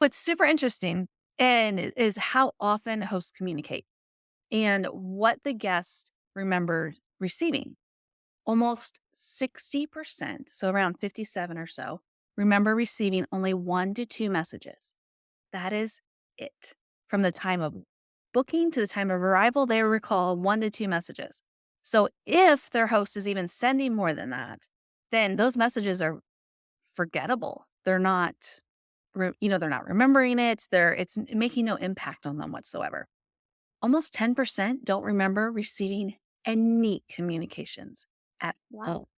What's super interesting is how often hosts communicate and what the guests remember receiving. Almost 60%, so around 57 or so, remember receiving only 1 to 2 messages. That is it. From the time of booking to the time of arrival, they recall 1 to 2 messages. So if their host is even sending more than that, then those messages are forgettable. They're not remembering it. It's making no impact on them whatsoever. Almost 10% don't remember receiving any communications at all.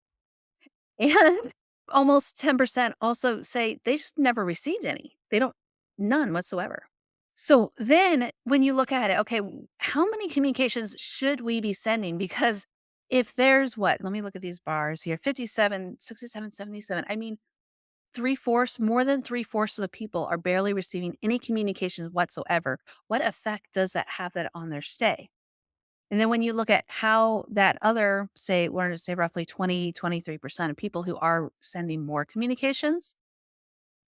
And almost 10% also say they just never received any. They don't, none whatsoever. So then when you look at it, okay, how many communications should we be sending? Because if there's let me look at these bars here 57, 67, 77. I mean, more than three-fourths of the people are barely receiving any communications whatsoever. What effect does that have that on their stay? And then when you look at how that other, say, we're going to say roughly 23% of people who are sending more communications,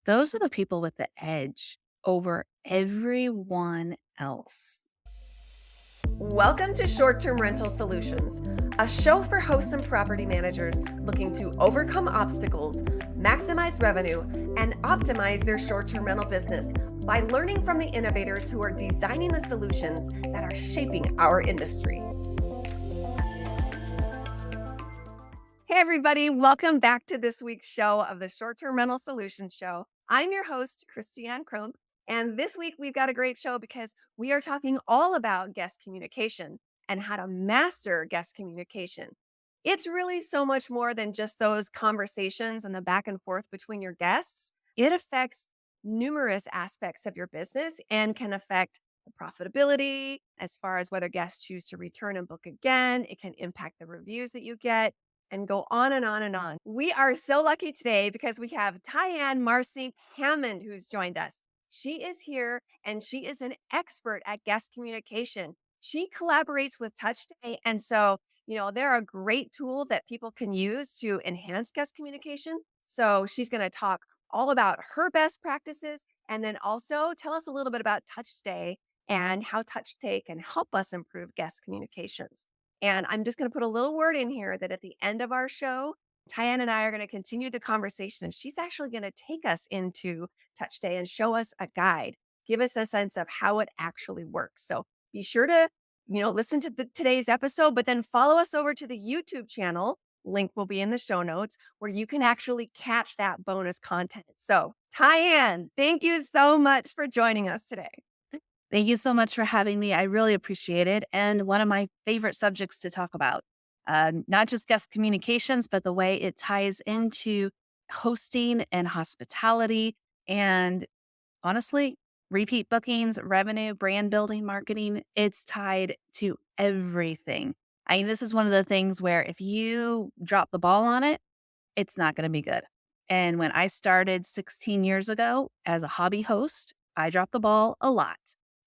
those are the people with the edge over everyone else. Welcome to Short Term Rental Solutions, a show for hosts and property managers looking to overcome obstacles, maximize revenue, and optimize their short term rental business by learning from the innovators who are designing the solutions that are shaping our industry. Hey, everybody, welcome back to this week's show of the Short Term Rental Solutions Show. I'm your host, Tyann. And this week, we've got a great show because we are talking all about guest communication and how to master guest communication. It's really so much more than just those conversations and the back and forth between your guests. It affects numerous aspects of your business and can affect the profitability as far as whether guests choose to return and book again. It can impact the reviews that you get and go on and on and on. We are so lucky today because we have Tyann Marcink Hammond who's joined us. She is here and she is an expert at guest communication. She collaborates with Touchstay. And so, they're a great tool that people can use to enhance guest communication. So she's going to talk all about her best practices and then also tell us a little bit about Touchstay and how Touchstay can help us improve guest communications. And I'm just going to put a little word in here that at the end of our show, Tyann and I are going to continue the conversation, and she's actually going to take us into Touchstay and show us a guide, give us a sense of how it actually works. So be sure to, listen to today's episode, but then follow us over to the YouTube channel. Link will be in the show notes where you can actually catch that bonus content. So Tyann, thank you so much for joining us today. Thank you so much for having me. I really appreciate it. And one of my favorite subjects to talk about, not just guest communications, but the way it ties into hosting and hospitality. And honestly, repeat bookings, revenue, brand building, marketing, it's tied to everything. I mean, this is one of the things where if you drop the ball on it, it's not going to be good. And when I started 16 years ago as a hobby host, I dropped the ball a lot.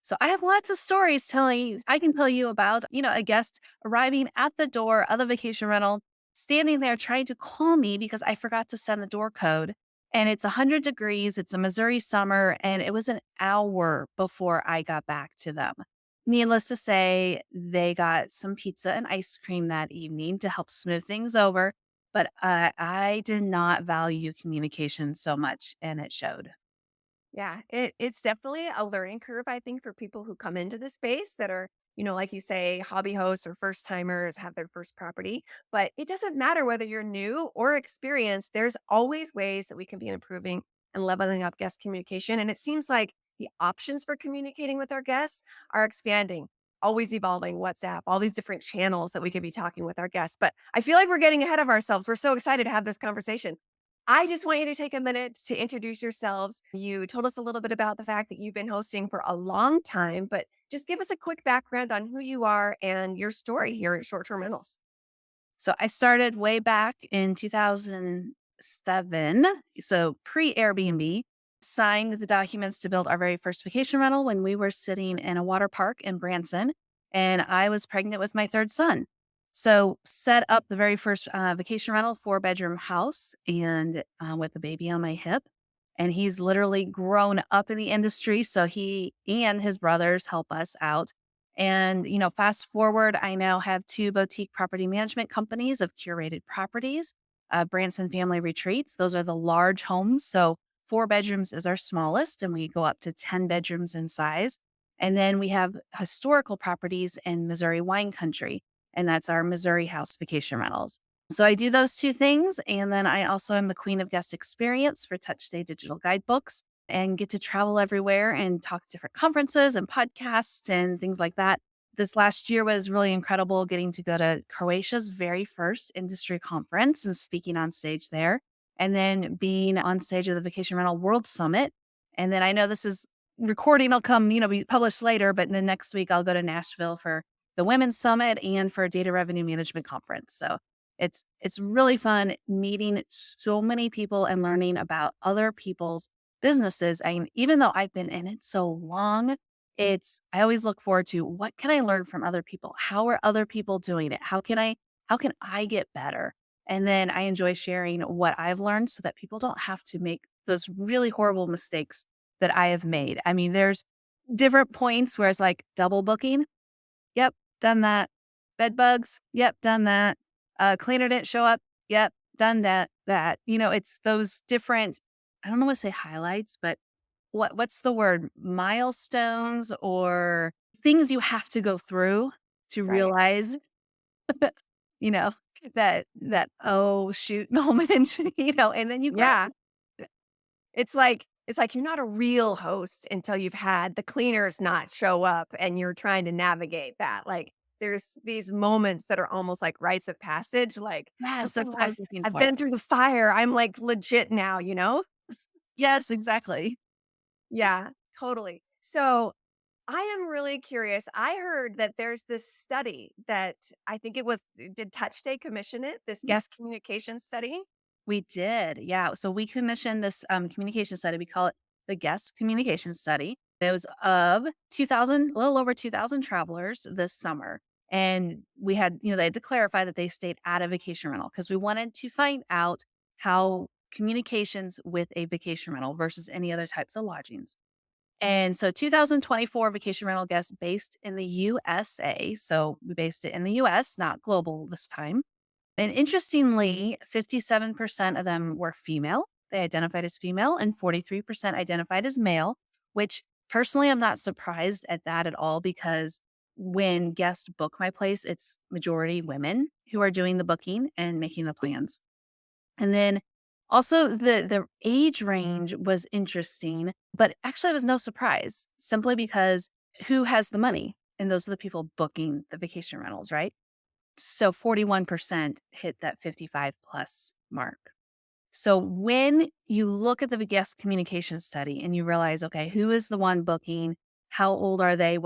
So I have lots of stories I can tell you about, a guest arriving at the door of the vacation rental, standing there trying to call me because I forgot to send the door code. And it's 100 degrees. It's a Missouri summer. And it was an hour before I got back to them. Needless to say, they got some pizza and ice cream that evening to help smooth things over. But I did not value communication so much, and it showed. Yeah, it's definitely a learning curve, I think, for people who come into the space that are, like you say, hobby hosts or first timers have their first property. But it doesn't matter whether you're new or experienced, there's always ways that we can be improving and leveling up guest communication. And it seems like the options for communicating with our guests are expanding, always evolving. WhatsApp, all these different channels that we could be talking with our guests. But I feel like we're getting ahead of ourselves. We're so excited to have this conversation. I just want you to take a minute to introduce yourselves. You told us a little bit about the fact that you've been hosting for a long time, but just give us a quick background on who you are and your story here at Short Term Rentals. So I started way back in 2007, so pre Airbnb, signed the documents to build our very first vacation rental when we were sitting in a water park in Branson, and I was pregnant with my third son. So set up the very first vacation rental, 4-bedroom house, and with the baby on my hip. and he's literally grown up in the industry. So he and his brothers help us out. And, fast forward, I now have two boutique property management companies of curated properties, Branson Family Retreats. Those are the large homes. So 4 bedrooms is our smallest, and we go up to 10 bedrooms in size. And then we have historical properties in Missouri wine country, and that's our Missouri House Vacation Rentals. So I do those two things. And then I also am the queen of guest experience for Touchstay digital guidebooks and get to travel everywhere and talk to different conferences and podcasts and things like that. This last year was really incredible getting to go to Croatia's very first industry conference and speaking on stage there, and then being on stage at the Vacation Rental World Summit. And then I know this is recording will come, be published later, but then next week I'll go to Nashville for the Women's Summit and for a data revenue management conference. So it's really fun meeting so many people and learning about other people's businesses. Even though I've been in it so long, I always look forward to what can I learn from other people? How are other people doing it? How can I get better? And then I enjoy sharing what I've learned so that people don't have to make those really horrible mistakes that I have made. There's different points where it's like double booking. Yep, done that. Bed bugs. Yep, done that. Cleaner didn't show up. Yep, done that. It's those different, I don't know what to say highlights, but what's the word? Milestones or things you have to go through to Right. realize, you know, that oh shoot moment, and then you grow. Yeah. It's like you're not a real host until you've had the cleaners not show up and you're trying to navigate that. Like there's these moments that are almost like rites of passage. Like, Yes, okay, that's what I I've was looking I've for. been through the fire. I'm like legit now, you know? Yes, exactly. Yeah, totally. So I am really curious. I heard that there's this study that I think did Touchstay commission it, this guest communication study? We did, yeah. So we commissioned this communication study. We call it the Guest Communication Study. It was of 2,000, a little over 2,000 travelers this summer. And we had, they had to clarify that they stayed at a vacation rental because we wanted to find out how communications with a vacation rental versus any other types of lodgings. And so 2024 vacation rental guests based in the USA. So we based it in the US, not global this time. And interestingly, 57% of them were female. They identified as female, and 43% identified as male, which personally, I'm not surprised at that at all because when guests book my place, it's majority women who are doing the booking and making the plans. And then also the age range was interesting, but actually it was no surprise simply because who has the money? And those are the people booking the vacation rentals, right? So 41% hit that 55 plus mark. So when you look at the guest communication study and you realize, okay, who is the one booking? How old are they?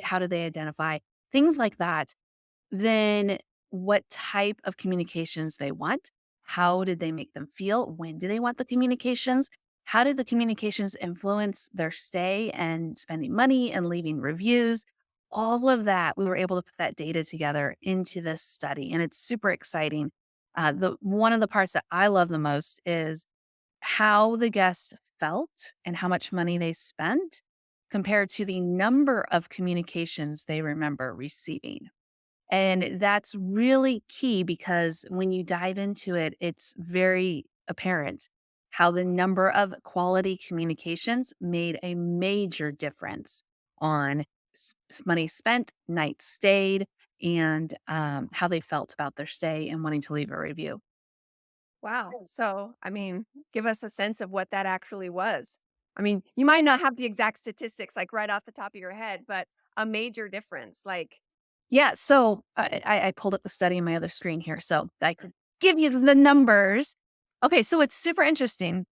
How do they identify? Things like that. Then what type of communications they want? How did they make them feel? When do they want the communications? How did the communications influence their stay and spending money and leaving reviews? All of that, we were able to put that data together into this study, and it's super exciting. The one of the parts that I love the most is how the guest felt and how much money they spent compared to the number of communications they remember receiving. And that's really key because when you dive into it, it's very apparent how the number of quality communications made a major difference on money spent, night stayed, and how they felt about their stay and wanting to leave a review. Wow. So, I mean, give us a sense of what that actually was. I mean, you might not have the exact statistics like right off the top of your head, but a major difference. Like, Yeah, so I pulled up the study on my other screen here so I could give you the numbers. Okay, so it's super interesting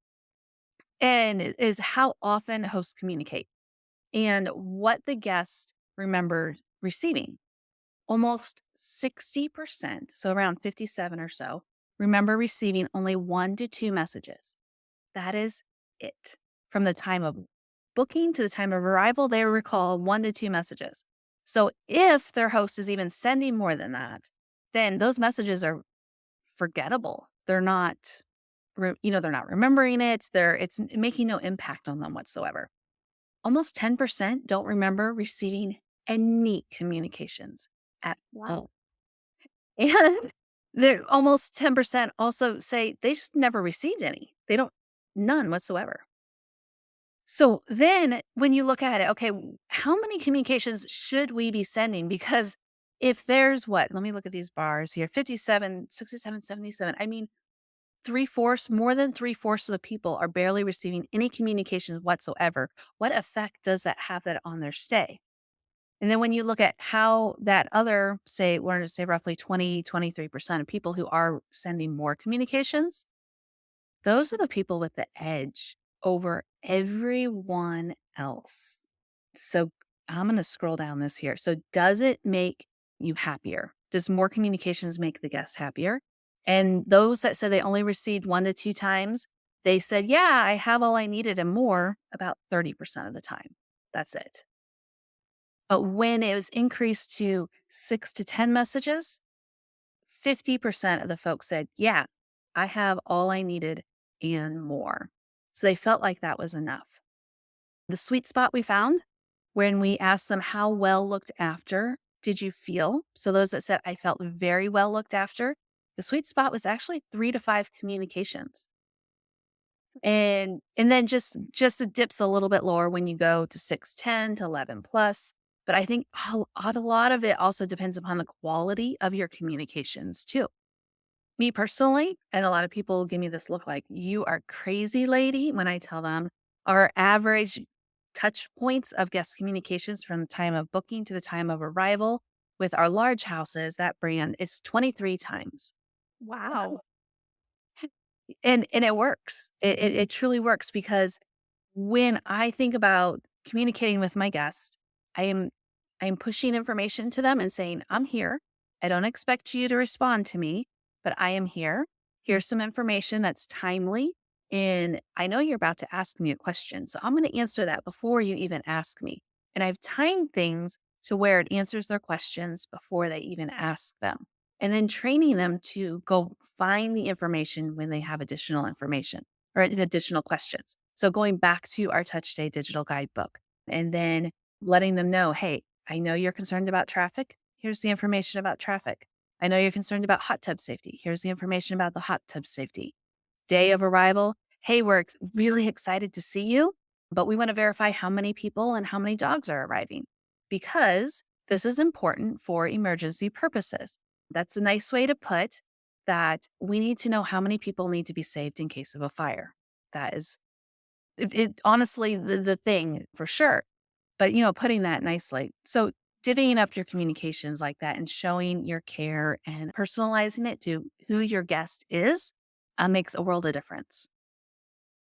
and is how often hosts communicate and what the guest remember receiving. Almost 60%, so around 57 or so, remember receiving only 1 to 2 messages. That is it. From the time of booking to the time of arrival, they recall 1 to 2 messages. So if their host is even sending more than that, then those messages are forgettable. They're not. they're not remembering it. It's making no impact on them whatsoever. Almost 10% don't remember receiving any communications at Wow. all. And there almost 10% also say they just never received any. They don't, none whatsoever. So then when you look at it, okay, how many communications should we be sending? Because if there's what, let me look at these bars here 57, 67, 77. I mean, three-fourths, more than three-fourths of the people are barely receiving any communications whatsoever. What effect does that have that on their stay? And then when you look at how that other, say, we're going to say roughly 20, 23% of people who are sending more communications, those are the people with the edge over everyone else. So I'm going to scroll down this here. So does it make you happier? Does more communications make the guest happier? And those that said they only received 1 to 2 times, they said, yeah, I have all I needed and more about 30% of the time. That's it. But when it was increased to 6 to 10 messages, 50% of the folks said, yeah, I have all I needed and more. So they felt like that was enough. The sweet spot we found when we asked them how well looked after did you feel? So those that said, I felt very well looked after, the sweet spot was actually 3 to 5 communications. And then just it dips a little bit lower when you go to 6, 10 to 11 plus. But I think a lot of it also depends upon the quality of your communications too. Me personally, and a lot of people give me this look like, "You are crazy, lady," when I tell them our average touch points of guest communications from the time of booking to the time of arrival with our large houses, that brand, it's 23 times. Wow. And it works. It truly works because when I think about communicating with my guests, I am I am pushing information to them and saying, "I'm here. I don't expect you to respond to me, but I am here. Here's some information that's timely, and I know you're about to ask me a question, so I'm going to answer that before you even ask me." And I've timed things to where it answers their questions before they even ask them. And then training them to go find the information when they have additional information or additional questions. So going back to our Touchstay digital guidebook and then letting them know, hey, I know you're concerned about traffic. Here's the information about traffic. I know you're concerned about hot tub safety. Here's the information about the hot tub safety. Day of arrival. Hey, we're really excited to see you, but we want to verify how many people and how many dogs are arriving because this is important for emergency purposes. That's a nice way to put that we need to know how many people need to be saved in case of a fire. That is honestly the thing for sure. But putting that nicely. So divvying up your communications like that and showing your care and personalizing it to who your guest is makes a world of difference.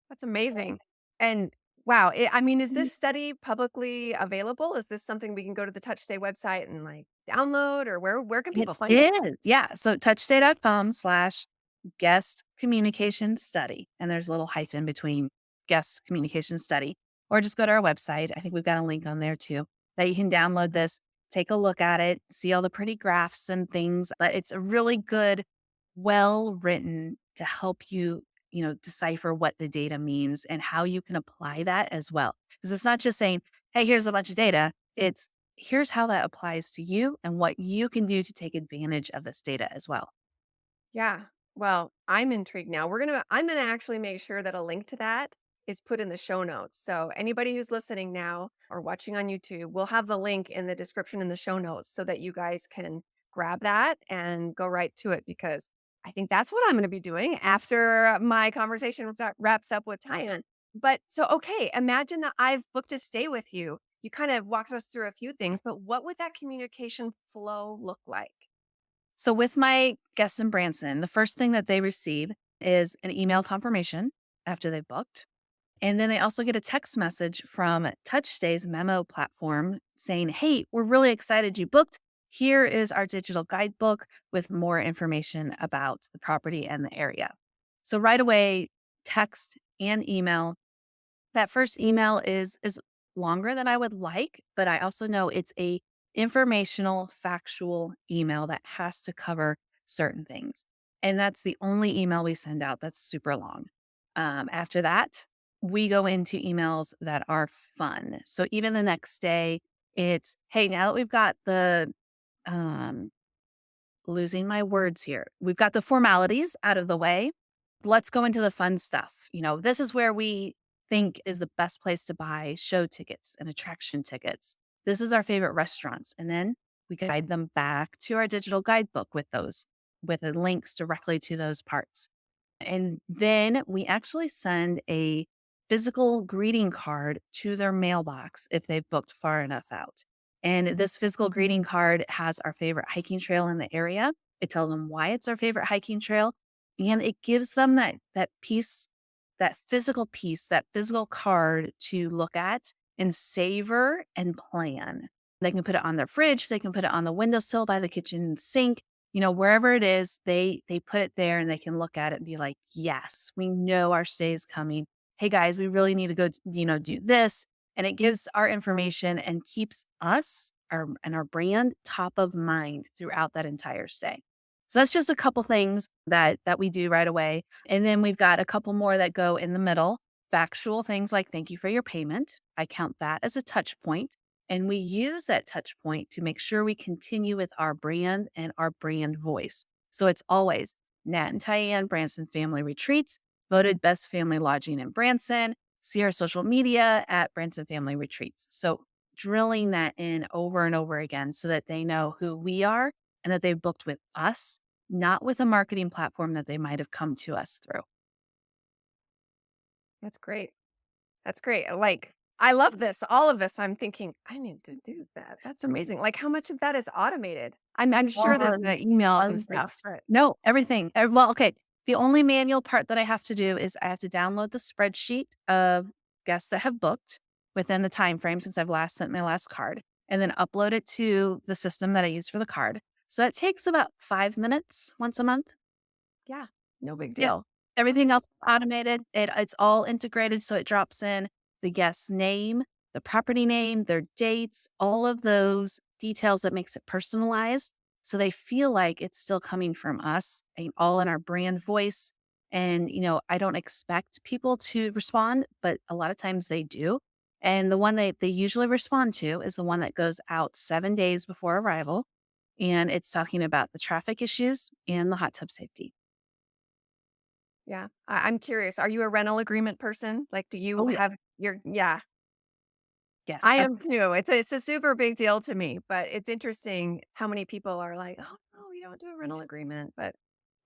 That's amazing. And wow, I mean, is this study publicly available? Is this something we can go to the Touchstay website and like download, or where can It people find it? is, yeah. So touchstay.com/guest communication study. And there's a little hyphen between guest communication study, or just go to our website. I think we've got a link on there too that you can download this, take a look at it, see all the pretty graphs and things. But it's a really good, well written to help you, decipher what the data means and how you can apply that as well. Because it's not just saying, hey, here's a bunch of data. It's here's how that applies to you and what you can do to take advantage of this data as well. Yeah. Well, I'm intrigued now. I'm gonna actually make sure that a link to that is put in the show notes. So anybody who's listening now or watching on YouTube, we'll have the link in the description in the show notes so that you guys can grab that and go right to it because I think that's what I'm gonna be doing after my conversation wraps up with Tyann. But so okay, imagine that I've booked a stay with you. You kind of walked us through a few things, but what would that communication flow look like? So, with my guests in Branson, the first thing that they receive is an email confirmation after they booked. And then they also get a text message from Touchstay's memo platform saying, hey, we're really excited you booked. Here is our digital guidebook with more information about the property and the area. So, right away, text and email. That first email is longer than I would like, but I also know it's a informational, factual email that has to cover certain things. And that's the only email we send out that's super long. After that, we go into emails that are fun. So even the next day, it's, hey, now that we've got the um, losing my words here. We've got the formalities out of the way. Let's go into the fun stuff. This is where we think is the best place to buy show tickets and attraction tickets. This is our favorite restaurants. And then we guide them back to our digital guidebook with the links directly to those parts. And then we actually send a physical greeting card to their mailbox if they've booked far enough out. And this physical greeting card has our favorite hiking trail in the area. It tells them why it's our favorite hiking trail. And it gives them that piece, that physical piece, that physical card to look at and savor and plan. They can put it on their fridge, they can put it on the windowsill by the kitchen sink, wherever it is, they put it there and they can look at it and be like, yes, we know our stay is coming. Hey guys, we really need to go, do this. And it gives our information and keeps us and our brand top of mind throughout that entire stay. So that's just a couple things that we do right away. And then we've got a couple more that go in the middle. Factual things like thank you for your payment. I count that as a touch point. And we use that touch point to make sure we continue with our brand and our brand voice. So it's always Nat and Tyann Branson Family Retreats, voted best family lodging in Branson. See our social media at Branson Family Retreats. So drilling that in over and over again so that they know who we are and that they've booked with us, not with a marketing platform that they might have come to us through. That's great. That's great. Like, I love this. All of this. I'm thinking, I need to do that. That's amazing. Like, how much of that is automated? I'm sure that the emails and stuff, but No, everything. Well, okay. The only manual part that I have to do is I have to download the spreadsheet of guests that have booked within the time frame since I've last sent my last card, and then upload it to the system that I use for the card. So that takes about 5 minutes once a month. yeah, no big Yep. deal. Everything else is automated. It's all integrated, so it drops in the guest's name, the property name, their dates, all of those details that makes it personalized, so they feel like it's still coming from us, and all in our brand voice. And, I don't expect people to respond, but a lot of times they do. And the one they usually respond to is the one that goes out 7 days before arrival, and it's talking about the traffic issues and the hot tub safety. Yeah. I'm curious. Are you a rental agreement person? Like, do you Oh, yeah. have your, yeah, Yes. I am too. It's a super big deal to me, but it's interesting how many people are like, "Oh, no, we don't do a rental agreement." But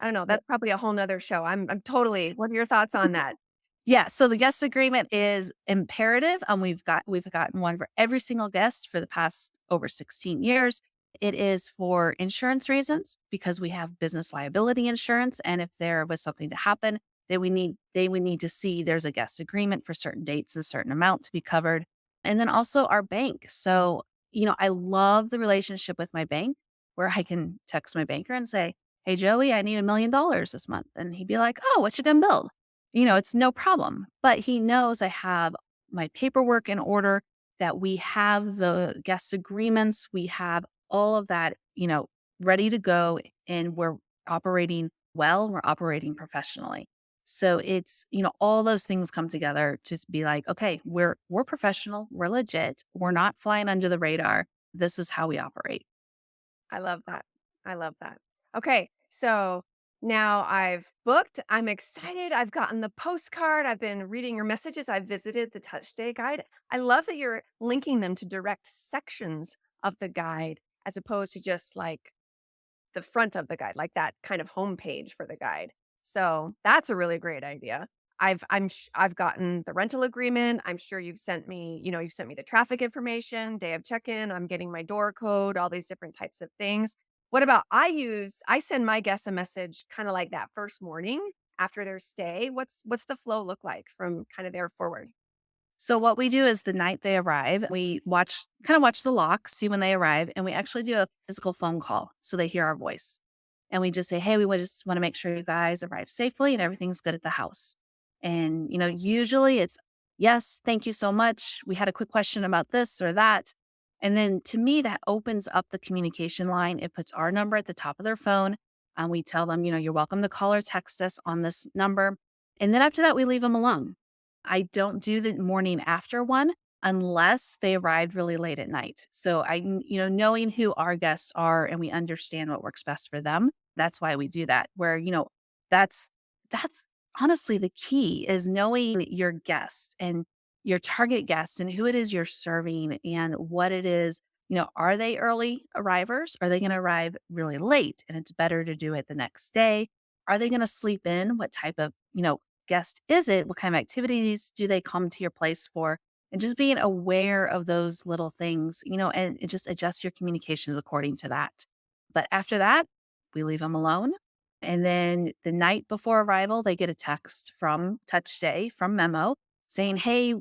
I don't know, Yep. that's probably a whole nother show. I'm totally, what are your thoughts on that? Yeah, so the guest agreement is imperative, and we've gotten one for every single guest for the past over 16 years. It is for insurance reasons because we have business liability insurance, and if there was something to happen, they would need to see there's a guest agreement for certain dates and a certain amount to be covered. And then also our bank. So, I love the relationship with my bank where I can text my banker and say, "Hey Joey, I need $1 million this month." And he'd be like, "Oh, what you done build?" It's no problem. But he knows I have my paperwork in order, that we have the guest agreements, we have all of that, ready to go, and we're operating well, we're operating professionally. So it's, all those things come together to be like, okay, we're professional, we're legit, we're not flying under the radar. This is how we operate. I love that. I love that. Okay, so now I've booked. I'm excited. I've gotten the postcard. I've been reading your messages. I've visited the Touchstay guide. I love that you're linking them to direct sections of the guide as opposed to just like the front of the guide, like that kind of homepage for the guide. So that's a really great idea. I've gotten the rental agreement. I'm sure you've sent me the traffic information, day of check-in. I'm getting my door code, all these different types of things. What about I send my guests a message kind of like that first morning after their stay. What's the flow look like from kind of there forward? So what we do is the night they arrive, we watch the locks, see when they arrive, and we actually do a physical phone call so they hear our voice. And we just say, "Hey, just want to make sure you guys arrive safely and everything's good at the house." And, usually it's, "Yes, thank you so much. We had a quick question about this or that." And then to me, that opens up the communication line. It puts our number at the top of their phone. We tell them, you're welcome to call or text us on this number. And then after that, we leave them alone. I don't do the morning after one unless they arrived really late at night. So knowing who our guests are and we understand what works best for them, that's why we do that. Where, that's that's honestly the key is knowing your guest and your target guest and who it is you're serving and what it is. Are they early arrivers? Are they going to arrive really late and it's better to do it the next day? Are they going to sleep in? What type of, guest is it? What kind of activities do they come to your place for? And just being aware of those little things, and just adjust your communications according to that. But after that, we leave them alone. And then the night before arrival, they get a text from Touchstay, from Memo, saying, hey,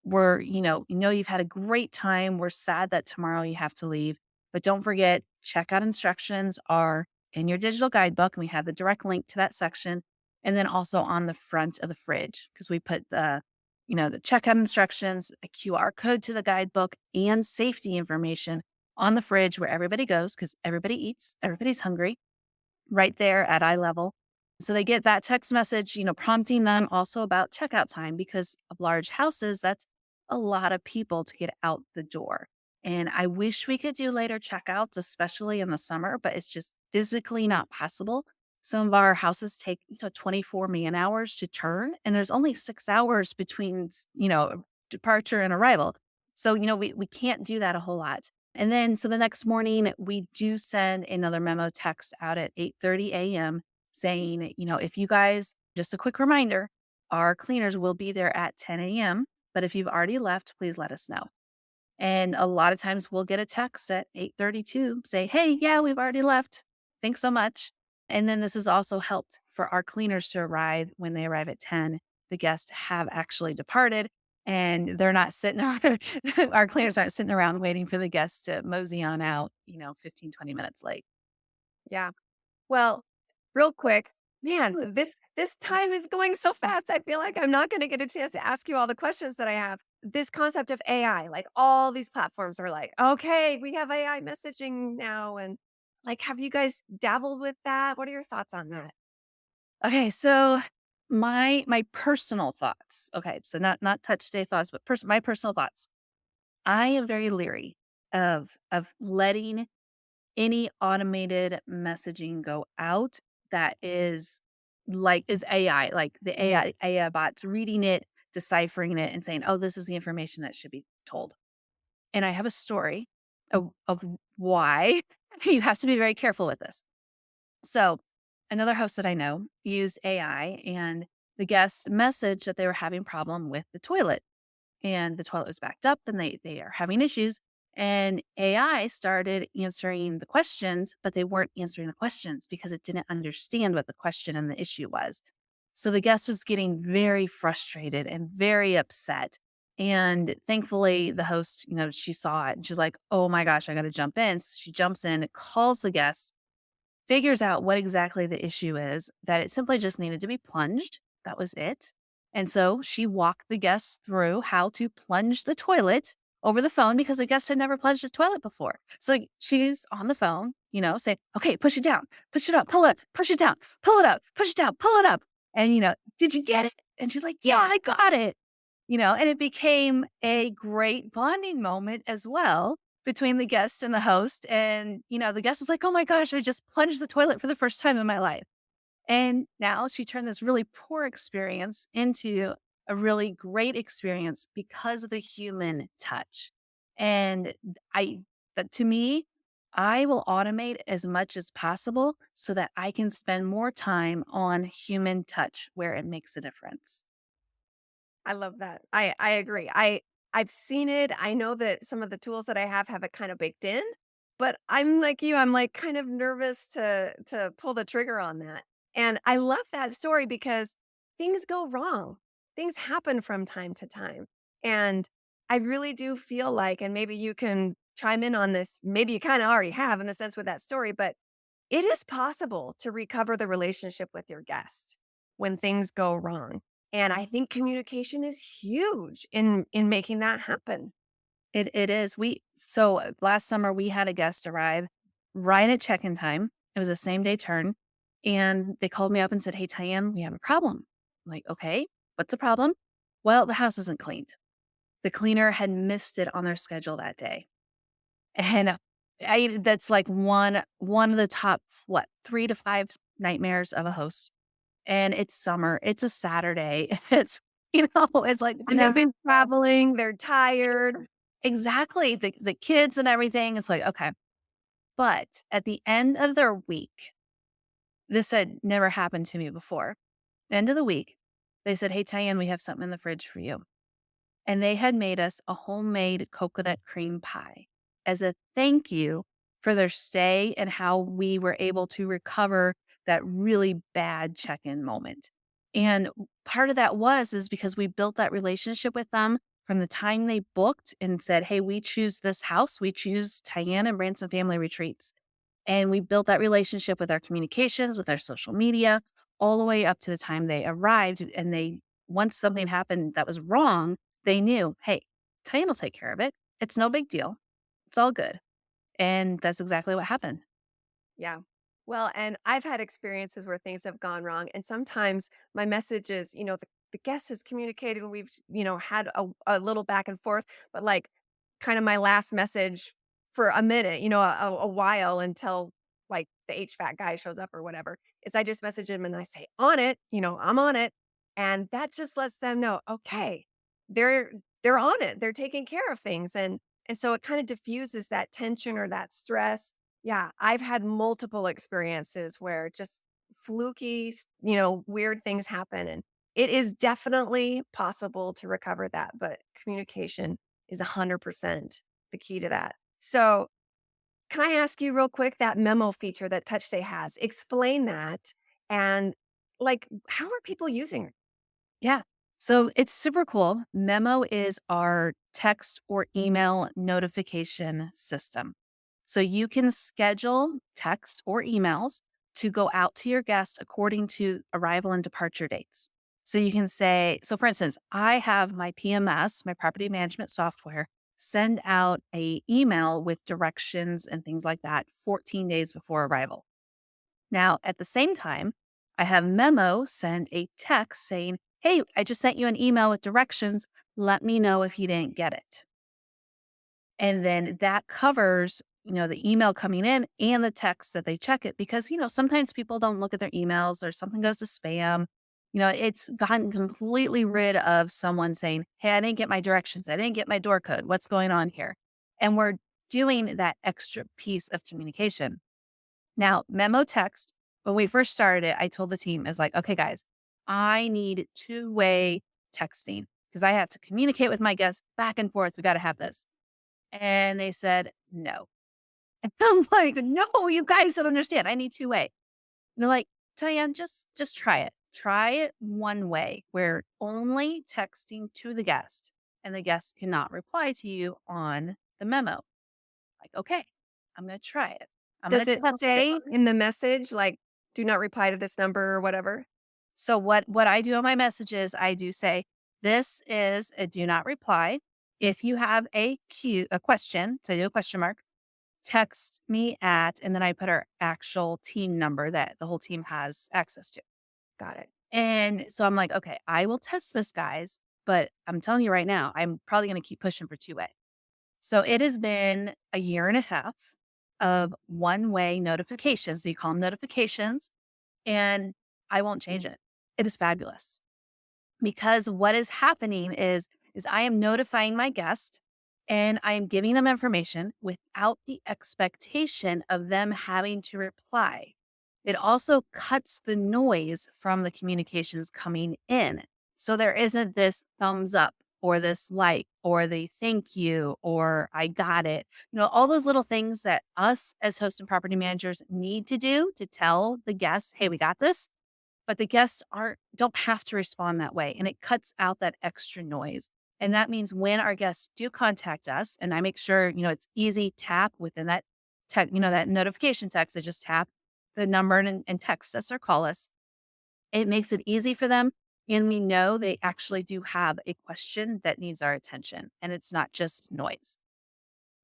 you've had a great time. We're sad that tomorrow you have to leave, but don't forget, checkout instructions are in your digital guidebook. And we have the direct link to that section. And then also on the front of the fridge, because we put the checkout instructions, a QR code to the guidebook and safety information on the fridge where everybody goes because everybody eats, everybody's hungry right there at eye level. So they get that text message, prompting them also about checkout time because of large houses, that's a lot of people to get out the door. And I wish we could do later checkouts, especially in the summer, but it's just physically not possible. Some of our houses take, 24 man hours to turn, and there's only 6 hours between, departure and arrival. So, we can't do that a whole lot. And then, so the next morning, we do send another memo text out at 8:30 a.m. saying, if you guys, just a quick reminder, our cleaners will be there at 10 a.m. But if you've already left, please let us know. And a lot of times we'll get a text at 8:32 say, hey, yeah, we've already left. Thanks so much. And then this has also helped for our cleaners to arrive when they arrive at 10. The guests have actually departed and they're not sitting our cleaners aren't sitting around waiting for the guests to mosey on out, 15, 20 minutes late. Yeah. Well, real quick, man, this time is going so fast. I feel like I'm not going to get a chance to ask you all the questions that I have. This concept of AI, like all these platforms are like, okay, we have AI messaging now, and like, have you guys dabbled with that? What are your thoughts on that? Okay, so my personal thoughts. Okay, so not touch day thoughts, but my personal thoughts. I am very leery of letting any automated messaging go out that is AI, like the AI bots reading it, deciphering it, and saying, "Oh, this is the information that should be told." And I have a story of why you have to be very careful with this. So, another host that I know used AI, and the guest messaged that they were having problem with the toilet, and the toilet was backed up, and they are having issues. And AI started answering the questions, but they weren't answering the questions because it didn't understand what the question and the issue was. So the guest was getting very frustrated and very upset. And thankfully, the host, she saw it and she's like, oh my gosh, I got to jump in. So she jumps in, calls the guest, figures out what exactly the issue is, that it simply just needed to be plunged. That was it. And so she walked the guests through how to plunge the toilet over the phone because the guest had never plunged a toilet before. So she's on the phone, saying, okay, push it down, push it up, pull it up, push it down, pull it up, push it down, pull it up. And, did you get it? And she's like, yeah, I got it. And it became a great bonding moment as well between the guest and the host. And, the guest was like, oh my gosh, I just plunged the toilet for the first time in my life. And now she turned this really poor experience into a really great experience because of the human touch. And that to me, I will automate as much as possible so that I can spend more time on human touch where it makes a difference. I love that. I agree. I've seen it. I know that some of the tools that I have it kind of baked in, but I'm like you. I'm like kind of nervous to pull the trigger on that. And I love that story because things go wrong. Things happen from time to time. And I really do feel like, and maybe you can chime in on this, maybe you kind of already have in the sense with that story, but it is possible to recover the relationship with your guest when things go wrong. And I think communication is huge in making that happen. It is. Last summer we had a guest arrive right at check-in time. It was a same day turn. And they called me up and said, "Hey, Tyann, we have a problem." I'm like, "Okay, what's the problem?" "Well, the house isn't cleaned." The cleaner had missed it on their schedule that day. And that's like one of the top, what, 3 to 5 nightmares of a host. And it's summer, it's a Saturday, it's, it's like, And they've been traveling, they're tired. exactly, the kids and everything, it's like, okay. But at the end of their week, this had never happened to me before. End of the week, they said, "Hey, Tyann, we have something in the fridge for you." And they had made us a homemade coconut cream pie as a thank you for their stay and how we were able to recover that really bad check-in moment. And part of that is because we built that relationship with them from the time they booked and said, "Hey, we choose this house. We choose Tyann and Branson Family Retreats." And we built that relationship with our communications, with our social media, all the way up to the time they arrived. And once something happened that was wrong, they knew, "Hey, Tyann will take care of it. It's no big deal. It's all good." And that's exactly what happened. Yeah. Well, and I've had experiences where things have gone wrong. And sometimes my messages, the guest has communicated and we've, had a little back and forth, but like kind of my last message for a minute, a while until like the HVAC guy shows up or whatever, is I just message him and I say, on it, I'm on it. And that just lets them know, okay, they're they're on it. They're taking care of things. And so it kind of diffuses that tension or that stress. Yeah, I've had multiple experiences where just fluky, weird things happen, and it is definitely possible to recover that, but communication is 100% the key to that. So, can I ask you real quick that memo feature that Touchstay has? Explain that and like how are people using it? Yeah. So it's super cool. Memo is our text or email notification system. So you can schedule text or emails to go out to your guest according to arrival and departure dates. So you can say, so for instance, I have my PMS, my property management software, send out a email with directions and things like that 14 days before arrival. Now, at the same time, I have Memo send a text saying, "Hey, I just sent you an email with directions. Let me know if you didn't get it." And then that covers, the email coming in and the text that they check it because, sometimes people don't look at their emails or something goes to spam. It's gotten completely rid of someone saying, "Hey, I didn't get my directions. I didn't get my door code. What's going on here?" And we're doing that extra piece of communication. Now, memo text, when we first started it, I told the team, is like, "Okay, guys, I need two-way texting because I have to communicate with my guests back and forth. We got to have this." And they said, "No." And I'm like, "No, you guys don't understand. I need two-way." And they're like, "Tyann, just try it. Try it one way where only texting to the guest and the guest cannot reply to you on the memo." Like, "Okay, I'm going to try it. I'm going Does to it test it." say in the message like do not reply to this number or whatever? So what I do on my messages, I do say, "This is a do not reply. If you have a question, so I do a question mark, text me at," and then I put our actual team number that the whole team has access to. Got it. And so I'm like, "Okay, I will test this, guys, but I'm telling you right now, I'm probably going to keep pushing for two-way." So it has been a year and a half of one-way notifications. So you call them notifications, and I won't change it. It is fabulous. Because what is happening is I am notifying my guest and I am giving them information without the expectation of them having to reply. It also cuts the noise from the communications coming in. So there isn't this thumbs up or this like or the thank you or I got it. All those little things that us as host and property managers need to do to tell the guests, "Hey, we got this." But the guests don't have to respond that way, and it cuts out that extra noise. And that means when our guests do contact us, and I make sure, it's easy tap within that that notification text, I just tap the number and text us or call us. It makes it easy for them. And we know they actually do have a question that needs our attention and it's not just noise.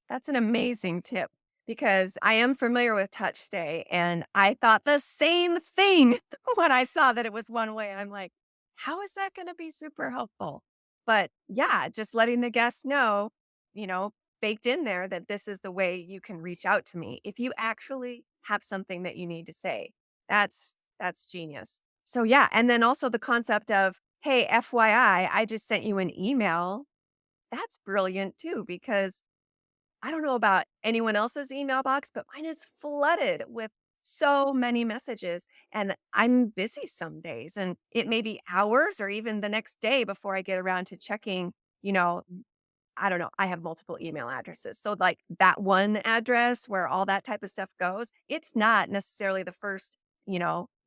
That's an amazing tip. because I am familiar with Touchstay, and I thought the same thing when I saw that it was one way. I'm like, how is that going to be super helpful? But yeah, just letting the guests know, you know, baked in there that this is the way you can reach out to me if you actually have something that you need to say. That's genius. So yeah, and then also the concept of, hey, FYI, I just sent you an email. That's brilliant too, because I don't know about anyone else's email box, but mine is flooded with so many messages. And I'm busy some days, and it may be hours or even the next day before I get around to checking, you know, I don't know. I have multiple email addresses. So, like that one address where all that type of stuff goes, it's not necessarily the first,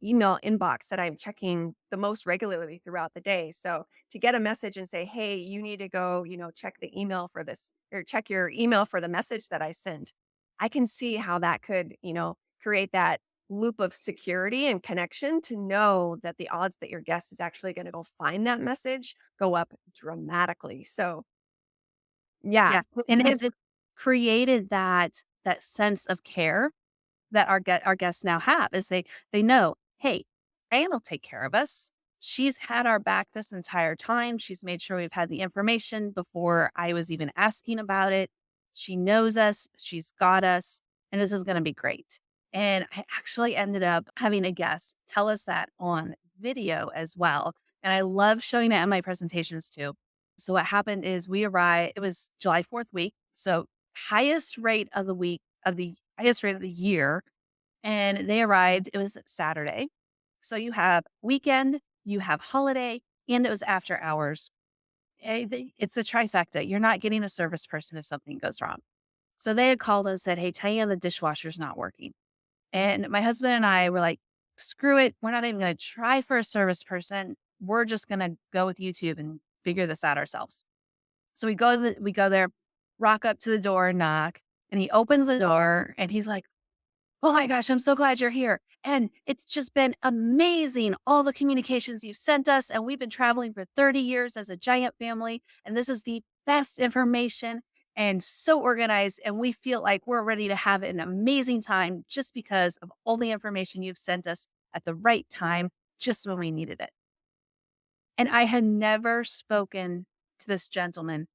email inbox that I'm checking the most regularly throughout the day. So, to get a message and say, hey, you need to go, check the email for this or check your email for the message that I sent, I can see how that could, create that loop of security and connection to know that the odds that your guest is actually going to go find that message go up dramatically. So, yeah, Yeah, and that is it created that sense of care that our guests now have is they know, "Hey, Ann will take care of us. She's had our back this entire time. She's made sure we've had the information before I was even asking about it. She knows us, she's got us, and this is gonna be great." And I actually ended up having a guest tell us that on video as well, and I love showing it in my presentations too. So what happened is we arrived it was July 4th week, so highest rate of the week of the highest rate of the year, and they arrived it was Saturday. So you have weekend, you have holiday, and it was after hours. It's the trifecta. You're not getting a service person if something goes wrong. So they had called and said, "Hey, Tyann, the dishwasher's not working." And my husband and I were like, "Screw it. We're not even gonna try for a service person. We're just gonna go with YouTube and figure this out ourselves." So we go there, rock up to the door, knock, and he opens the door and he's like, "Oh my gosh, I'm so glad you're here. And it's just been amazing, all the communications you've sent us. And we've been traveling for 30 years as a giant family. And this is the best information and so organized. And we feel like we're ready to have an amazing time just because of all the information you've sent us at the right time, just when we needed it." And I had never spoken to this gentleman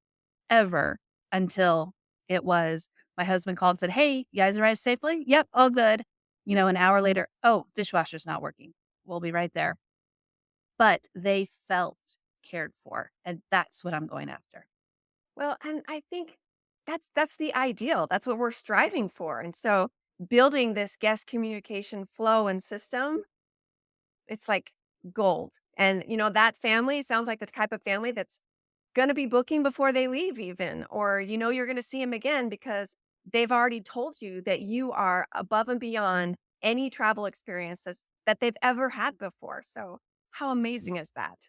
ever until it was my husband called and said, "Hey, you guys arrived safely?" "Yep, all good." An hour later, "Oh, dishwasher's not working. We'll be right there." But they felt cared for, and that's what I'm going after. well, and I think that's the ideal. That's what we're striving for. And so building this guest communication flow and system, it's like gold. And that family sounds like the type of family that's going to be booking before they leave even, or you're going to see them again because they've already told you that you are above and beyond any travel experiences that they've ever had before. So how amazing is that?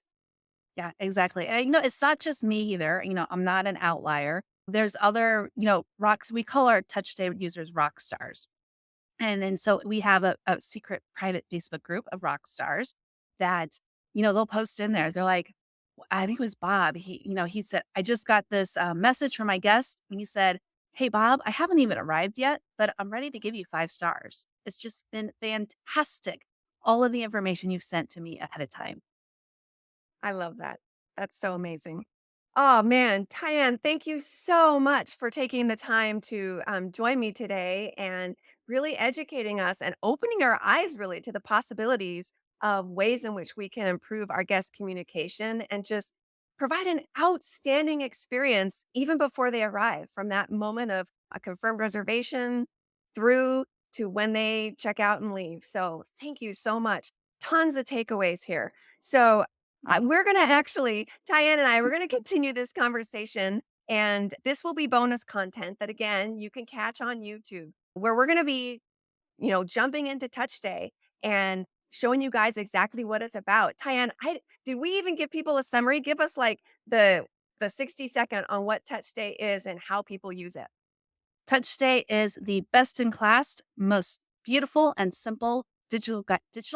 Yeah, exactly. And it's not just me either. I'm not an outlier. There's other, rocks. We call our Touchstay users rock stars. And then so we have a secret private Facebook group of rock stars that, they'll post in there. They're like, I think it was Bob. He said, "I just got this message from my guest." And he said, "Hey, Bob, I haven't even arrived yet, but I'm ready to give you 5 stars. It's just been fantastic. All of the information you've sent to me ahead of time." I love that. That's so amazing. Oh man, Tyann, thank you so much for taking the time to join me today and really educating us and opening our eyes really to the possibilities of ways in which we can improve our guest communication and just provide an outstanding experience even before they arrive, from that moment of a confirmed reservation through to when they check out and leave. So thank you so much. Tons of takeaways here. So we're going to actually, Tyann and I, we're going to continue this conversation. And this will be bonus content that, again, you can catch on YouTube, where we're going to be, jumping into Touch Day and showing you guys exactly what it's about. Tyann, did we even give people a summary? Give us like the 60-second on what Touch Day is and how people use it. Touchstay is the best in class, most beautiful and simple digital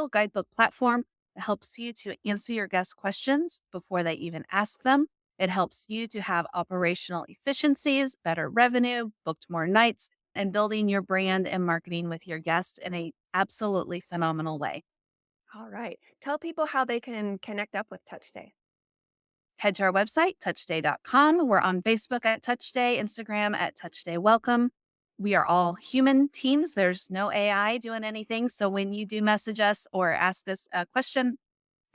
guidebook platform that helps you to answer your guests' questions before they even ask them. It helps you to have operational efficiencies, better revenue, booked more nights, and building your brand and marketing with your guests in a absolutely phenomenal way. All right. Tell people how they can connect up with Touchstay. Head to our website, touchday.com. We're on Facebook at Touchday, Instagram at Touchday Welcome. We are all human teams. There's no AI doing anything. So when you do message us or ask us a question,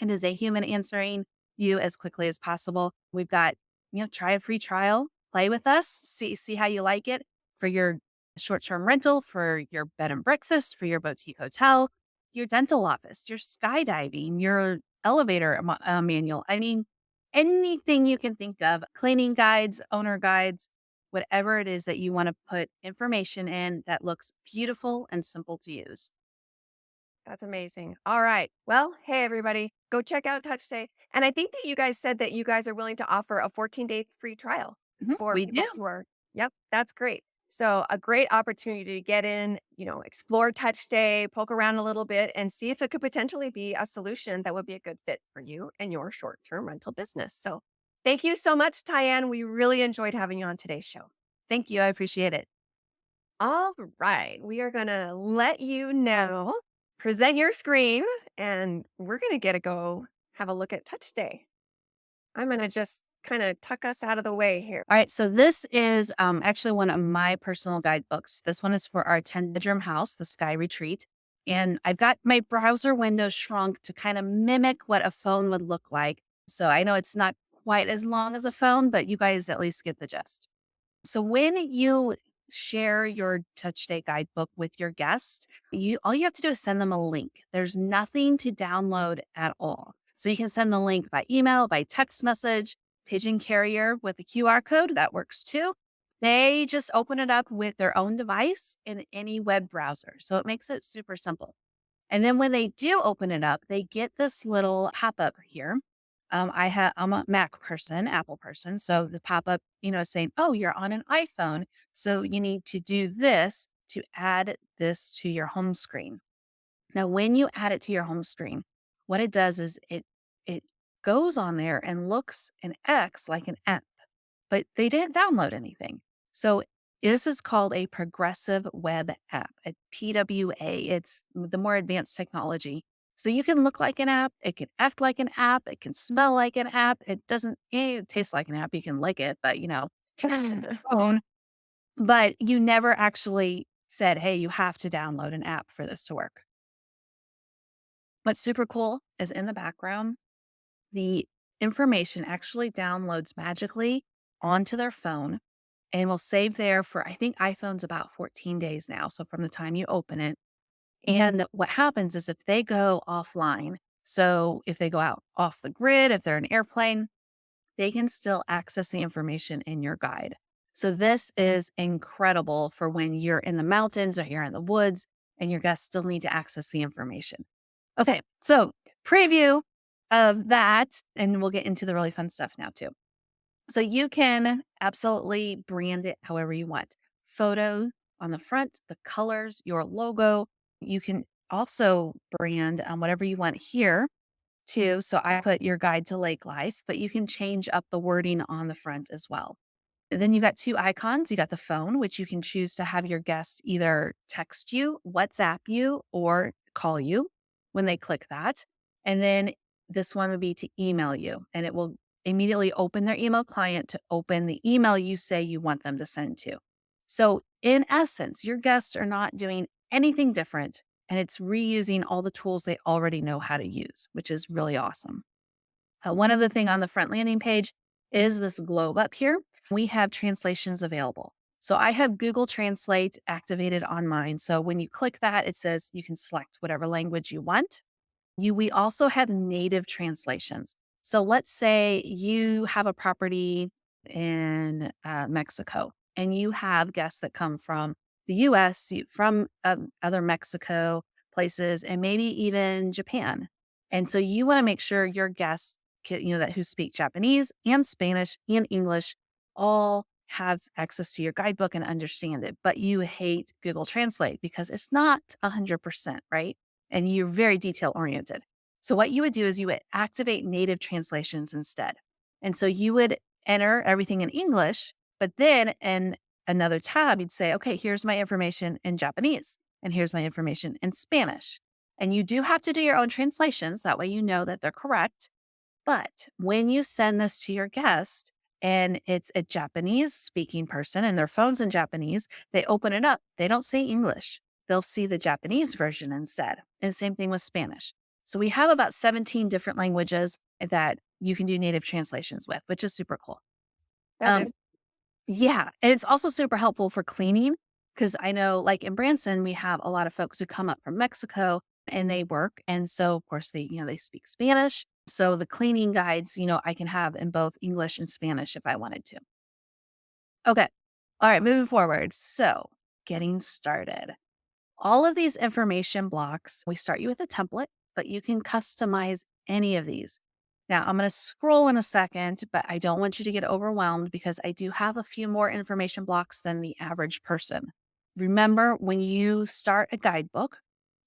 it is a human answering you as quickly as possible. We've got, try a free trial, play with us, see how you like it for your short-term rental, for your bed and breakfast, for your boutique hotel, your dental office, your skydiving, your elevator manual. I mean, anything you can think of, cleaning guides, owner guides, whatever it is that you want to put information in that looks beautiful and simple to use. That's amazing. All right. Well, hey, everybody, go check out Touchstay. And I think that you guys said that you guys are willing to offer a 14-day free trial Mhm, for we people do. who are, yep, that's great. So, a great opportunity to get in, explore Touchstay, poke around a little bit, and see if it could potentially be a solution that would be a good fit for you and your short term rental business. So, thank you so much, Tyann. We really enjoyed having you on today's show. Thank you. I appreciate it. All right. We are going to let you know, present your screen, and we're going to get a go have a look at Touch Day. I'm going to just kind of tuck us out of the way here. All right. So this is actually one of my personal guidebooks. This one is for our 10-bedroom house, the Sky Retreat. And I've got my browser window shrunk to kind of mimic what a phone would look like. So I know it's not quite as long as a phone, but you guys at least get the gist. So when you share your Touch Day guidebook with your guests, you all you have to do is send them a link. There's nothing to download at all. So you can send the link by email, by text message, pigeon carrier with a QR code. That works too. They just open it up with their own device in any web browser. So it makes it super simple. And then when they do open it up, they get this little pop-up here. I'm a Mac person, Apple person. So the pop-up, is saying, oh, you're on an iPhone. So you need to do this to add this to your home screen. Now, when you add it to your home screen, what it does is it goes on there and looks and acts like an app, but they didn't download anything. So this is called a progressive web app, a PWA. It's the more advanced technology. So you can look like an app, it can act like an app, it can smell like an app. It doesn't taste like an app. You can lick it, but phone. But you never actually said, hey, you have to download an app for this to work. What's super cool is in the background, the information actually downloads magically onto their phone and will save there for, I think iPhone's about 14 days now. So from the time you open it. And what happens is if they go offline, so if they go out off the grid, if they're an airplane, they can still access the information in your guide. So this is incredible for when you're in the mountains or you're in the woods and your guests still need to access the information. Okay, so preview of that, and we'll get into the really fun stuff now too. So you can absolutely brand it however you want. Photo on the front, the colors, your logo. You can also brand whatever you want here too. So I put your guide to lake life, but you can change up the wording on the front as well. And then you've got two icons. You got the phone, which you can choose to have your guests either text you, WhatsApp you, or call you when they click that. And then this one would be to email you, and it will immediately open their email client to open the email you say you want them to send to. So, in essence, your guests are not doing anything different, and it's reusing all the tools they already know how to use, which is really awesome. One other thing on the front landing page is this globe up here. We have translations available. So I have Google Translate activated on mine. So when you click that, it says you can select whatever language you want. We also have native translations. So let's say you have a property in Mexico and you have guests that come from the US, from other Mexico places, and maybe even Japan. And so you want to make sure your guests, that who speak Japanese and Spanish and English all have access to your guidebook and understand it. But you hate Google Translate because it's not 100%, right? And you're very detail oriented. So what you would do is you would activate native translations instead. And so you would enter everything in English, but then in another tab, you'd say, okay, here's my information in Japanese, and here's my information in Spanish. And you do have to do your own translations. That way you know that they're correct. But when you send this to your guest and it's a Japanese speaking person and their phone's in Japanese, they open it up. They don't say English. They'll see the Japanese version instead. And same thing with Spanish. So we have about 17 different languages that you can do native translations with, which is super cool. That Um, is yeah, and it's also super helpful for cleaning because I know, like in Branson, we have a lot of folks who come up from Mexico and they work, and so of course they speak Spanish. So the cleaning guides, I can have in both English and Spanish if I wanted to. Okay, all right, moving forward. So getting started. All of these information blocks, we start you with a template, but you can customize any of these. Now, I'm going to scroll in a second, but I don't want you to get overwhelmed because I do have a few more information blocks than the average person. Remember, when you start a guidebook,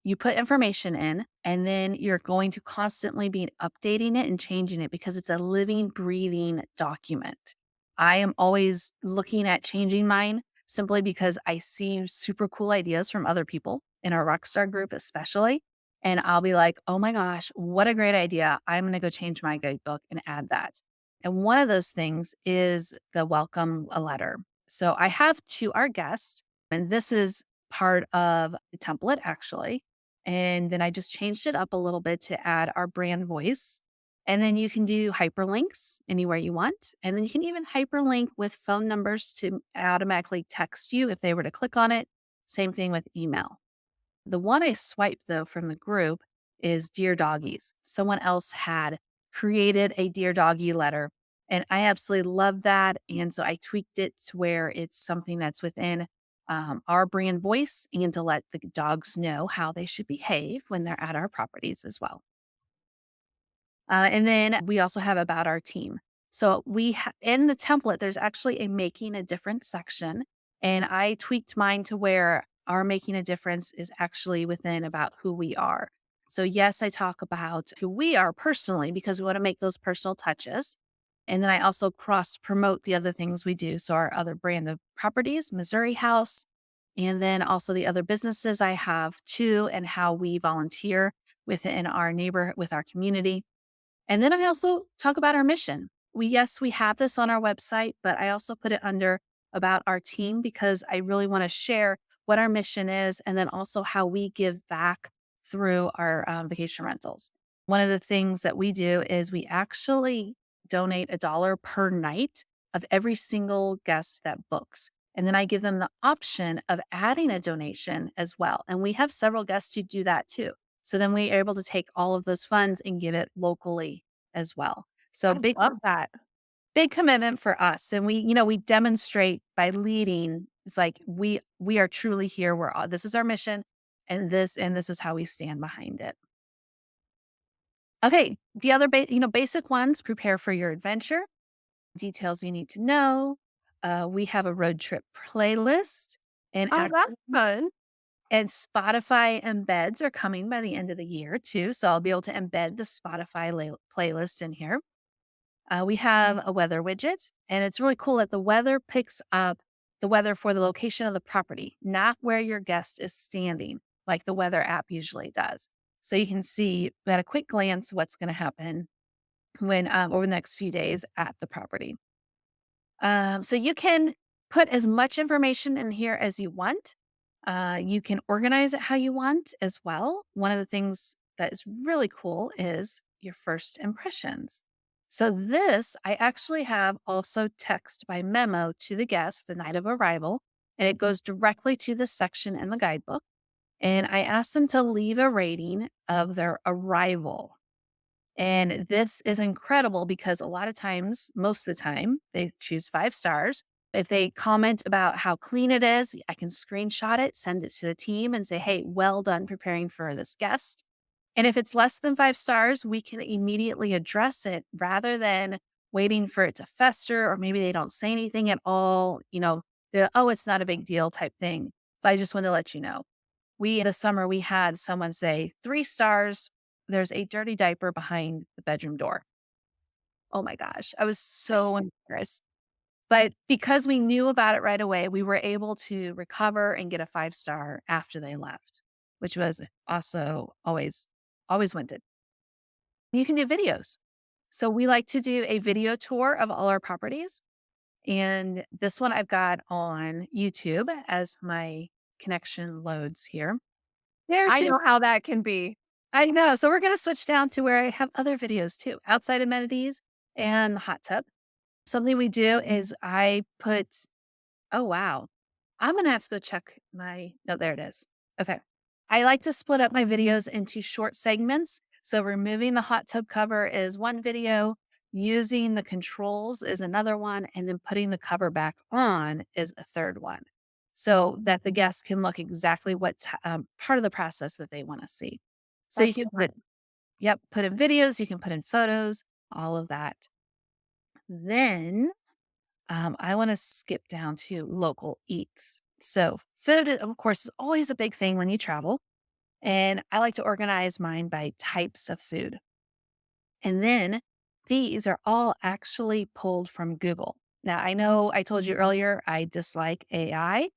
you put information in, and then you're going to constantly be updating it and changing it because it's a living, breathing document. I am always looking at changing mine simply because I see super cool ideas from other people in our Rockstar group, especially. And I'll be like, oh my gosh, what a great idea. I'm going to go change my guidebook and add that. And one of those things is the welcome letter. So I have to our guest, and this is part of the template actually. And then I just changed it up a little bit to add our brand voice. And then you can do hyperlinks anywhere you want. And then you can even hyperlink with phone numbers to automatically text you if they were to click on it. Same thing with email. The one I swiped though from the group is Dear Doggies. Someone else had created a Dear Doggy letter, and I absolutely love that. And so I tweaked it to where it's something that's within our brand voice and to let the dogs know how they should behave when they're at our properties as well. And then we also have about our team. So in the template, there's actually a making a difference section, and I tweaked mine to where our making a difference is actually within about who we are. So yes, I talk about who we are personally because we want to make those personal touches. And then I also cross promote the other things we do. So our other brand of properties, Missouri House, and then also the other businesses I have too, and how we volunteer within our neighborhood with our community. And then I also talk about our mission. Yes, we have this on our website, but I also put it under about our team because I really want to share what our mission is and then also how we give back through our vacation rentals. One of the things that we do is we actually donate $1 per night of every single guest that books. And then I give them the option of adding a donation as well. And we have several guests who do that too. So then we are able to take all of those funds and give it locally as well. So I love that. big commitment for us. And we demonstrate by leading. It's like we are truly here. This is our mission and this is how we stand behind it. Okay. The other basic ones, prepare for your adventure, details you need to know. We have a road trip playlist and Oh, that's fun. And Spotify embeds are coming by the end of the year too. So I'll be able to embed the Spotify playlist in here. We have a weather widget, and it's really cool that the weather picks up the weather for the location of the property, not where your guest is standing, like the weather app usually does. So you can see at a quick glance what's going to happen when over the next few days at the property. So you can put as much information in here as you want. You can organize it how you want as well. One of the things that is really cool is your first impressions. So this I actually have also text by memo to the guest the night of arrival, and it goes directly to the section in the guidebook. And I ask them to leave a rating of their arrival. And this is incredible because a lot of times, most of the time, they choose 5 stars. If they comment about how clean it is, I can screenshot it, send it to the team, and say, hey, well done preparing for this guest. And if it's less than 5 stars, we can immediately address it rather than waiting for it to fester, or maybe they don't say anything at all. Oh, it's not a big deal type thing. But I just want to let you know. This summer, we had someone say 3 stars. There's a dirty diaper behind the bedroom door. Oh my gosh. I was so embarrassed. But because we knew about it right away, we were able to recover and get a 5-star after they left, which was also always wanted. You can do videos. So we like to do a video tour of all our properties. And this one I've got on YouTube as my connection loads here. There's I your know how that can be. I know. So we're going to switch down to where I have other videos too, outside amenities and the hot tub. Something we do is I put, oh, wow. I'm going to have to go check my, no, there it is. Okay. I like to split up my videos into short segments. So removing the hot tub cover is one video, using the controls is another one, and then putting the cover back on is a third one. So that the guests can look exactly what's part of the process that they want to see. So you That's can smart. put in videos, you can put in photos, all of that. Then I want to skip down to local eats. So, food, of course, is always a big thing when you travel. And I like to organize mine by types of food. And then these are all actually pulled from Google. Now, I know I told you earlier I dislike AI,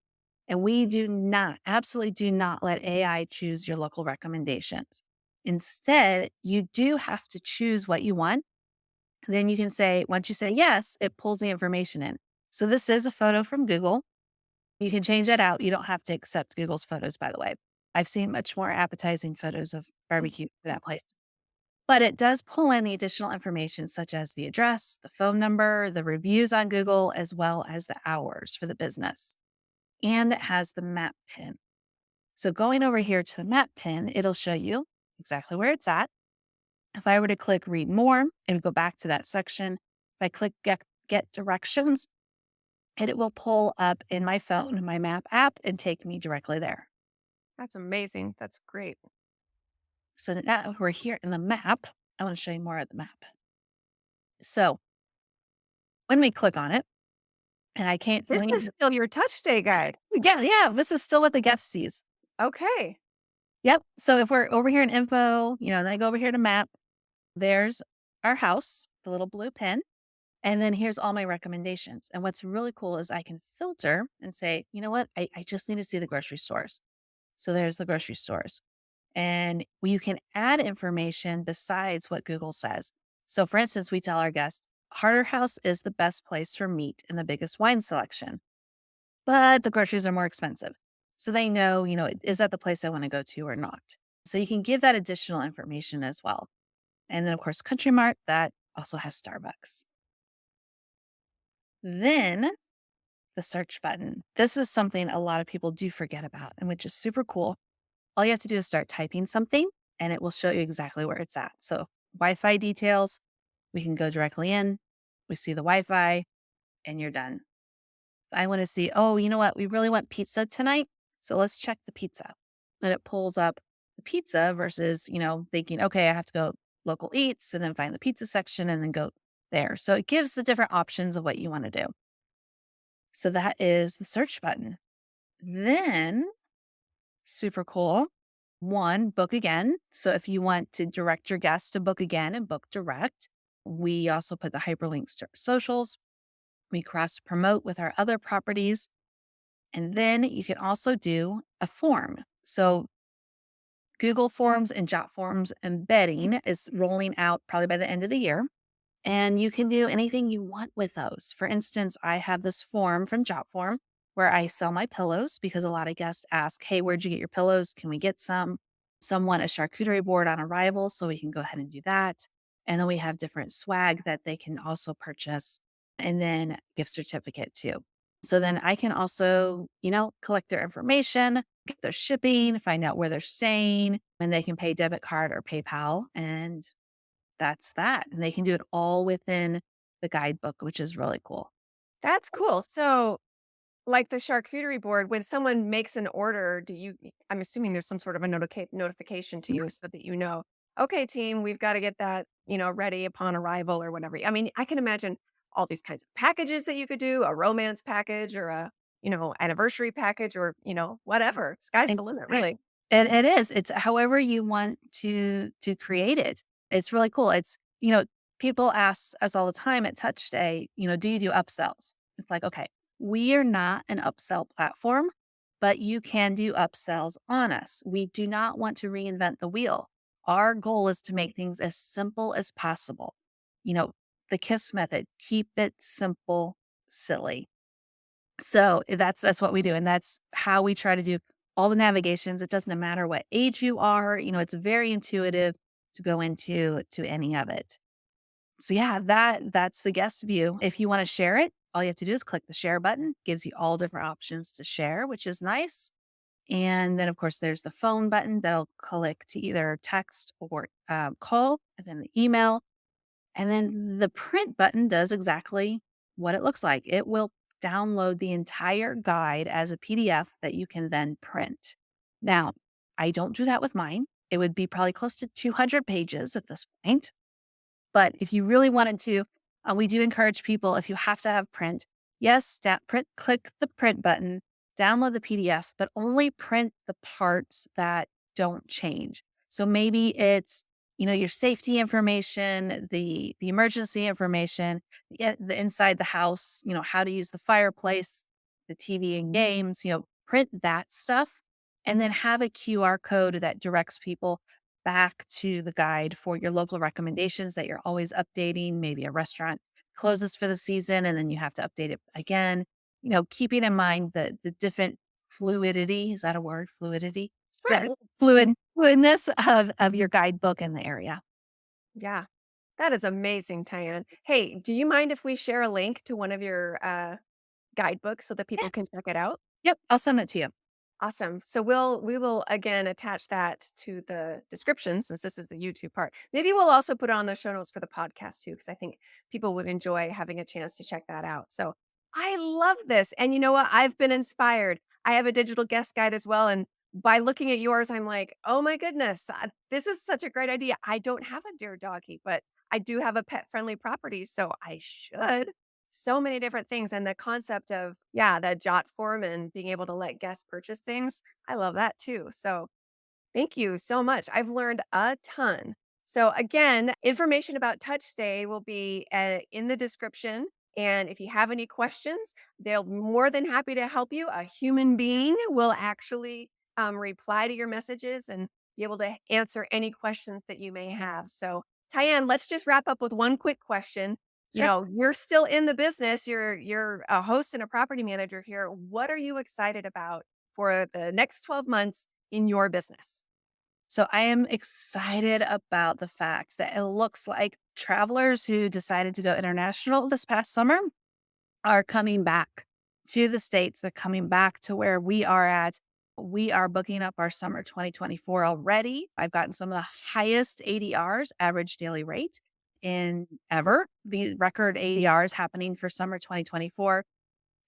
and we do not, absolutely do not let AI choose your local recommendations. Instead, you do have to choose what you want. Then you can say, once you say yes, it pulls the information in. So this is a photo from Google. You can change that out. You don't have to accept Google's photos, by the way. I've seen much more appetizing photos of barbecue for that place. But it does pull in the additional information, such as the address, the phone number, the reviews on Google, as well as the hours for the business. And it has the map pin. So going over here to the map pin, it'll show you exactly where it's at. If I were to click read more, it would go back to that section. If I click get directions, it will pull up in my phone, my map app, and take me directly there. That's amazing. That's great. So that now we're here in the map. I want to show you more of the map. So when we click on it, and I can't, This is still your Touchstay guide. yeah, this is still what the guest sees. Okay. Yep. So if we're over here in info, then I go over here to map, there's our house, the little blue pin. And then here's all my recommendations. And what's really cool is I can filter and say, you know what? I just need to see the grocery stores. So there's the grocery stores. And you can add information besides what Google says. So, for instance, we tell our guests, Harder House is the best place for meat and the biggest wine selection, but the groceries are more expensive. So they know, is that the place I want to go to or not? So you can give that additional information as well. And then, of course, Country Mart, that also has Starbucks. Then the search button. This is something a lot of people do forget about, and which is super cool. All you have to do is start typing something and it will show you exactly where it's at. So, Wi Fi details, we can go directly in, we see the Wi Fi, and you're done. I want to see, oh, you know what? We really want pizza tonight. So, let's check the pizza. And it pulls up the pizza versus, thinking, okay, I have to go local eats and then find the pizza section and then go there. So, it gives the different options of what you want to do. So, that is the search button. Then, super cool. One, book again. So if you want to direct your guests to book again and book direct, we also put the hyperlinks to our socials. We cross promote with our other properties. And then you can also do a form. So Google Forms and Jot Forms embedding is rolling out probably by the end of the year. And you can do anything you want with those. For instance, I have this form from Jotform where I sell my pillows because a lot of guests ask, hey, where'd you get your pillows? Can we get some? Some want a charcuterie board on arrival, so we can go ahead and do that. And then we have different swag that they can also purchase and then gift certificate too. So then I can also, collect their information, get their shipping, find out where they're staying, and they can pay debit card or PayPal. And that's that. And they can do it all within the guidebook, which is really cool. That's cool. So, like the charcuterie board, when someone makes an order, I'm assuming there's some sort of a notification to you so that okay, team, we've got to get that, ready upon arrival or whatever. I mean, I can imagine all these kinds of packages that you could do, a romance package or a, anniversary package or, whatever. Sky's And the limit, really. it is. It's however you want to create it. It's really cool. It's, people ask us all the time at Touchstay, do you do upsells? It's like, okay, we are not an upsell platform, but you can do upsells on us. We do not want to reinvent the wheel. Our goal is to make things as simple as possible. You know, the KISS method, keep it simple, silly. So that's what we do. And that's how we try to do all the navigations. It doesn't matter what age you are, it's very intuitive to go into any of it. So yeah, that's the guest view. If you want to share it, all you have to do is click the share button. Gives you all different options to share, which is nice. And then of course there's the phone button that'll click to either text or call, and then the email, and then the print button does exactly what it looks like. It will download the entire guide as a PDF that you can then print. Now, I don't do that with mine. It would be probably close to 200 pages at this point. But if you really wanted to, we do encourage people, if you have to have print, yes, click the print button, download the PDF, but only print the parts that don't change. So maybe it's, your safety information, the emergency information, the inside the house, how to use the fireplace, the TV and games, print that stuff, and then have a QR code that directs people back to the guide for your local recommendations that you're always updating. Maybe a restaurant closes for the season and then you have to update it again. Keeping in mind the different fluidity, is that a word? Fluidity? Sure. Fluidness of your guidebook in the area. Yeah. That is amazing, Tyann. Hey, do you mind if we share a link to one of your guidebooks so that Yeah. people can check it out? Yep. I'll send it to you. Awesome. So we will again attach that to the description since this is the YouTube part. Maybe we'll also put it on the show notes for the podcast too, because I think people would enjoy having a chance to check that out. So I love this. And you know what? I've been inspired. I have a digital guest guide as well. And by looking at yours, I'm like, oh my goodness, this is such a great idea. I don't have a dear doggy, but I do have a pet friendly property. So I should. So many different things, and the concept of, yeah, the jot form and being able to let guests purchase things, I love that too. So, thank you so much. I've learned a ton. So, again, information about Touchstay will be in the description. And if you have any questions, they'll be more than happy to help you. A human being will actually reply to your messages and be able to answer any questions that you may have. So, Tyann, let's just wrap up with one quick question. Sure. You're still in the business. You're a host and a property manager here. What are you excited about for the next 12 months in your business? So I am excited about the fact that it looks like travelers who decided to go international this past summer are coming back to the States. They're coming back to where we are at. We are booking up our summer 2024 already. I've gotten some of the highest ADRs, average daily rate, in ever. The record ADRs happening for summer 2024.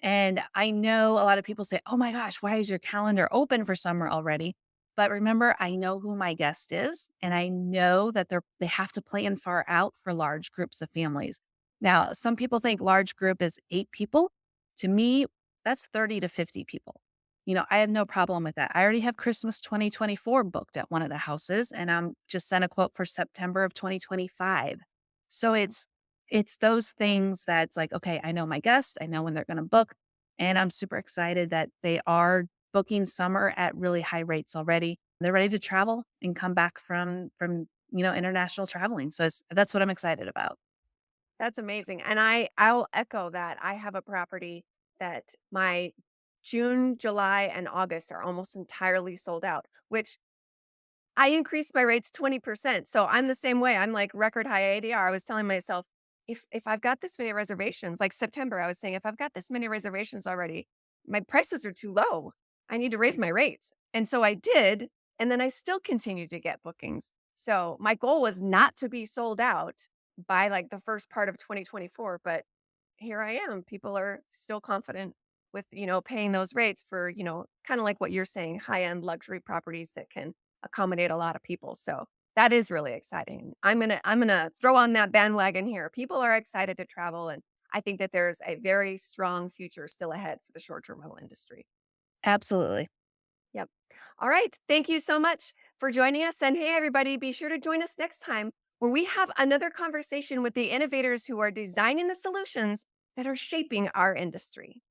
And I know a lot of people say, "Oh my gosh, why is your calendar open for summer already?" But remember, I know who my guest is, and I know that they have to plan far out for large groups of families. Now, some people think large group is 8 people. To me, that's 30 to 50 people. I have no problem with that. I already have Christmas 2024 booked at one of the houses, and I'm just sent a quote for September of 2025. So it's those things that's like, okay, I know my guest, I know when they're going to book, and I'm super excited that they are booking summer at really high rates already. They're ready to travel and come back from international traveling. So that's what I'm excited about. That's amazing. And I'll echo that. I have a property that my June, July, and August are almost entirely sold out, which I increased my rates 20%. So I'm the same way. I'm like record high ADR. I was telling myself, if I've got this many reservations, like September, I was saying, if I've got this many reservations already, my prices are too low. I need to raise my rates. And so I did. And then I still continued to get bookings. So my goal was not to be sold out by like the first part of 2024, but here I am. People are still confident with, paying those rates for, kind of like what you're saying, high-end luxury properties that can accommodate a lot of people. So that is really exciting. I'm gonna throw on that bandwagon here. People are excited to travel, and I think that there's a very strong future still ahead for the short-term rental industry. Absolutely. Yep. All right. Thank you so much for joining us. And hey, everybody, be sure to join us next time where we have another conversation with the innovators who are designing the solutions that are shaping our industry.